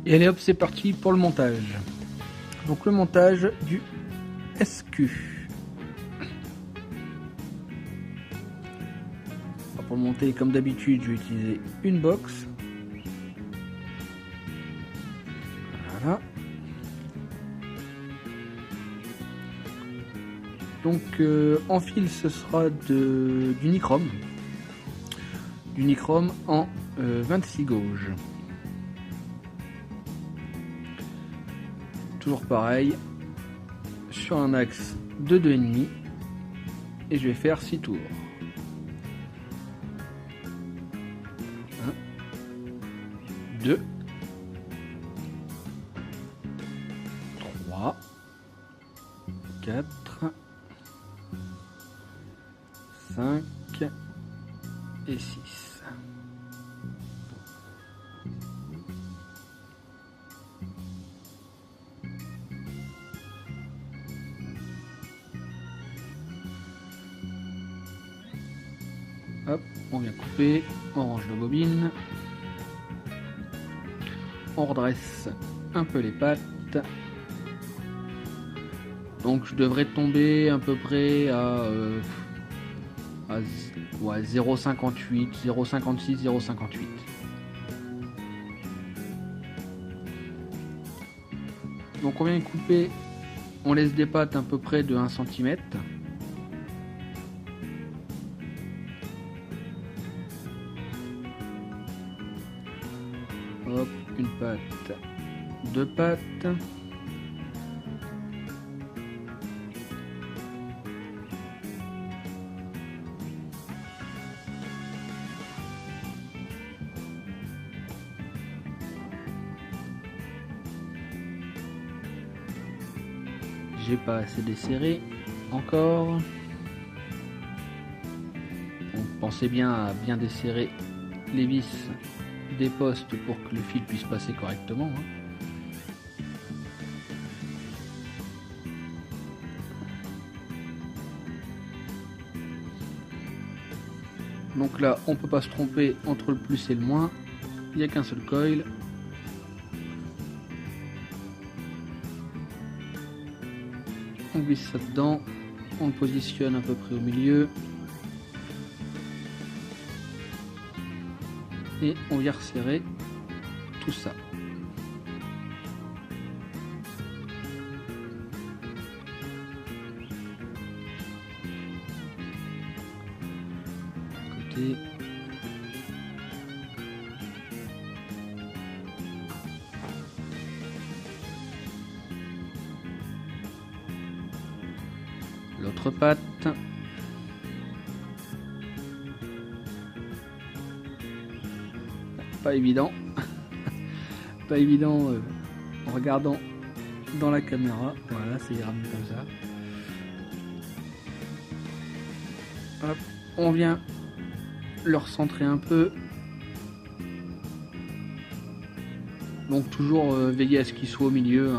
Et allez hop, c'est parti pour le montage. Donc le montage du SQ. Alors pour le monter, comme d'habitude, je vais utiliser une box. Voilà. Donc en fil, ce sera du nichrome. Du nichrome en 26 gauges. Toujours pareil, sur un axe de 2,5 et je vais faire 6 tours. 1, 2, 3, 4, 5 et 6. Hop, on vient couper, on range la bobine, on redresse un peu les pattes. Donc je devrais tomber à peu près à 0,58, 0,56, 0,58. Donc on vient couper, on laisse des pattes à peu près de 1 cm. Hop, une patte, deux pattes. J'ai pas assez desserré encore. Donc, pensez bien à bien desserrer les vis des postes pour que le fil puisse passer correctement. Donc là, on peut pas se tromper entre le plus et le moins. Il n'y a qu'un seul coil. On glisse ça dedans. On le positionne à peu près au milieu. Et on vient resserrer tout ça. Côté. L'autre patte. Pas évident. Pas évident en regardant dans la caméra. Voilà, c'est ira comme ça. Hop, on vient le recentrer un peu. Donc toujours veiller à ce qu'il soit au milieu.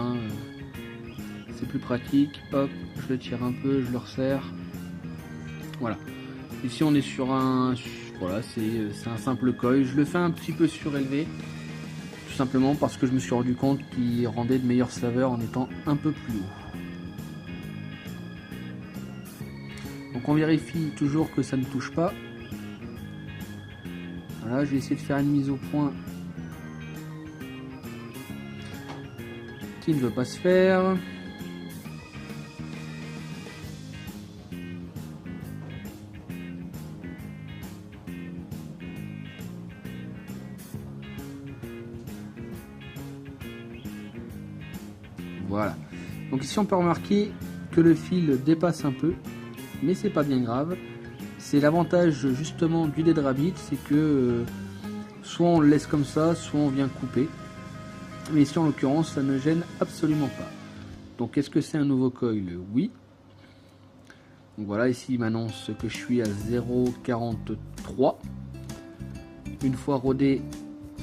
C'est plus pratique. Hop, je le tire un peu, je le resserre. Voilà. Ici on est sur un... Voilà, c'est un simple coil. Je le fais un petit peu surélevé. Tout simplement parce que je me suis rendu compte qu'il rendait de meilleures saveurs en étant un peu plus haut. Donc on vérifie toujours que ça ne touche pas. Voilà, je vais essayer de faire une mise au point qui ne veut pas se faire. Voilà. Donc ici on peut remarquer que le fil dépasse un peu, mais c'est pas bien grave. C'est l'avantage justement du Dead Rabbit, c'est que soit on le laisse comme ça, soit on vient couper. Mais ici en l'occurrence ça ne gêne absolument pas. Donc est-ce que c'est un nouveau coil? Oui. Donc voilà, ici il m'annonce que je suis à 0,43. Une fois rodé,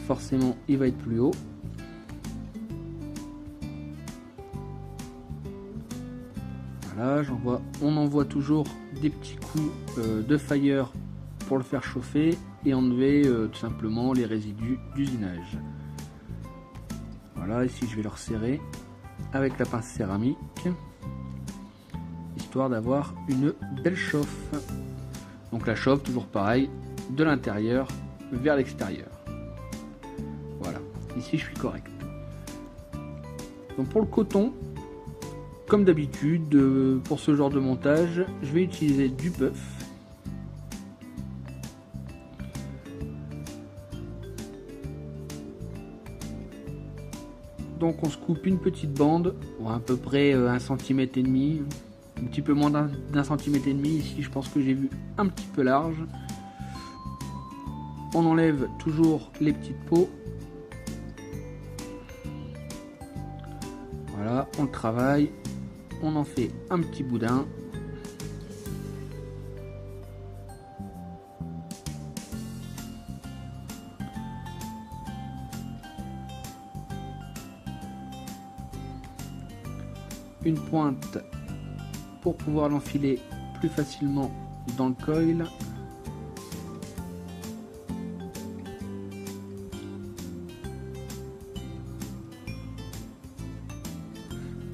forcément il va être plus haut. Voilà, on envoie toujours des petits coups de fire pour le faire chauffer et enlever tout simplement les résidus d'usinage. Voilà. Voilà, ici je vais le resserrer avec la pince céramique, histoire d'avoir une belle chauffe. Donc la chauffe, toujours pareil, de l'intérieur vers l'extérieur. Voilà, ici je suis correct. Donc pour le coton, comme d'habitude, pour ce genre de montage, je vais utiliser du puff. Donc on se coupe une petite bande, à peu près 1,5 cm, un petit peu moins d'1,5 cm. Ici je pense que j'ai vu un petit peu large. On enlève toujours les petites peaux. Voilà, on le travaille, on en fait un petit boudin. Une pointe pour pouvoir l'enfiler plus facilement dans le coil.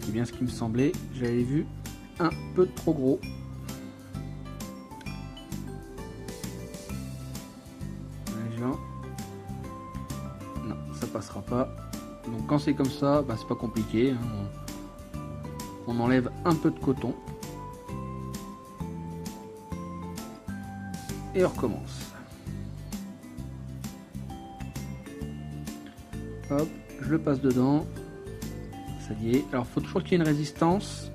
C'est bien ce qui me semblait, j'avais vu un peu trop gros. Non, ça passera pas. Donc quand c'est comme ça, c'est pas compliqué, hein. On enlève un peu de coton et on recommence. Hop, je le passe dedans. Ça y est. Alors, il faut toujours qu'il y ait une résistance,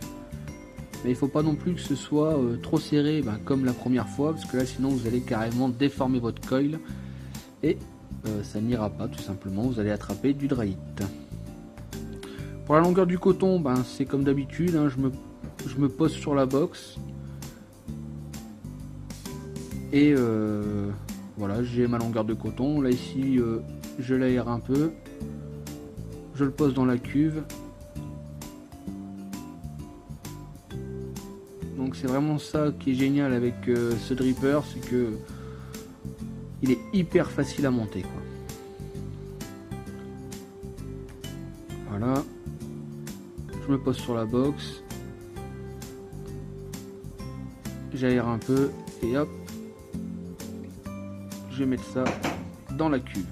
mais il faut pas non plus que ce soit trop serré, comme la première fois, parce que là, sinon, vous allez carrément déformer votre coil et ça n'ira pas, tout simplement. Vous allez attraper du dry heat. Pour la longueur du coton, c'est comme d'habitude, hein, je me pose sur la box et voilà, j'ai ma longueur de coton. Là ici, je l'aère un peu, je le pose dans la cuve. Donc c'est vraiment ça qui est génial avec ce dripper, c'est que il est hyper facile à monter, quoi. Voilà. Je me pose sur la box, j'aère un peu et hop, je vais mettre ça dans la cuve.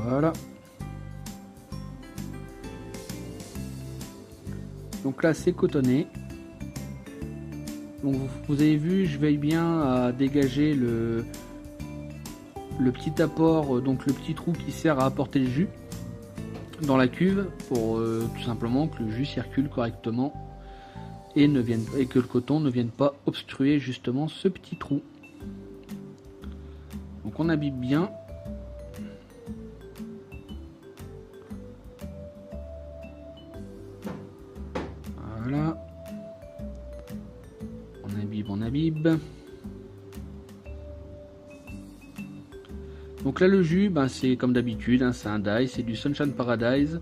Voilà. Donc là c'est cotonné. Donc vous avez vu, je veille bien à dégager le petit apport, donc le petit trou qui sert à apporter le jus dans la cuve pour tout simplement que le jus circule correctement et que le coton ne vienne pas obstruer justement ce petit trou. Donc on imbibe bien. Voilà. On imbibe. Donc là le jus, c'est comme d'habitude, hein, c'est un dye, c'est du Sunshine Paradise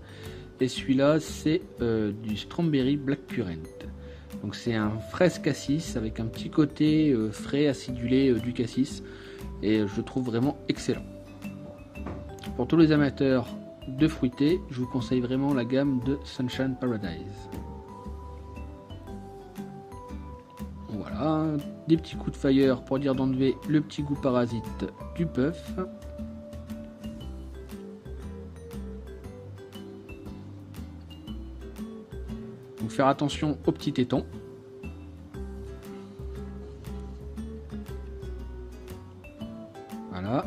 et celui-là c'est du Strawberry Black Currant. Donc c'est un fraise cassis avec un petit côté frais acidulé du cassis et je le trouve vraiment excellent. Pour tous les amateurs de fruité, je vous conseille vraiment la gamme de Sunshine Paradise. Voilà, des petits coups de fire pour dire d'enlever le petit goût parasite du puff. Donc faire attention aux petits tétons. Voilà.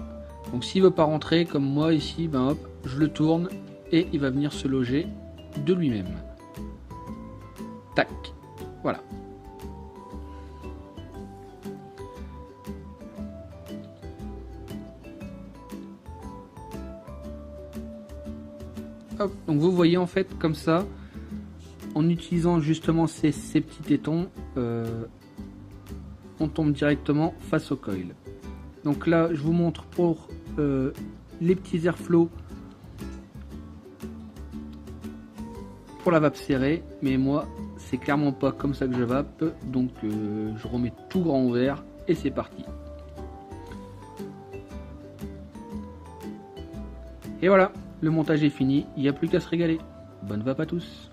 Donc s'il veut pas rentrer comme moi ici, hop, je le tourne et il va venir se loger de lui-même. Tac. Voilà. Hop. Donc vous voyez en fait comme ça, en utilisant justement ces petits tétons, on tombe directement face au coil. Donc là je vous montre pour les petits airflows pour la vape serrée, mais moi c'est clairement pas comme ça que je vape, donc je remets tout grand ouvert et c'est parti. Et voilà, le montage est fini, il n'y a plus qu'à se régaler. Bonne vape à tous.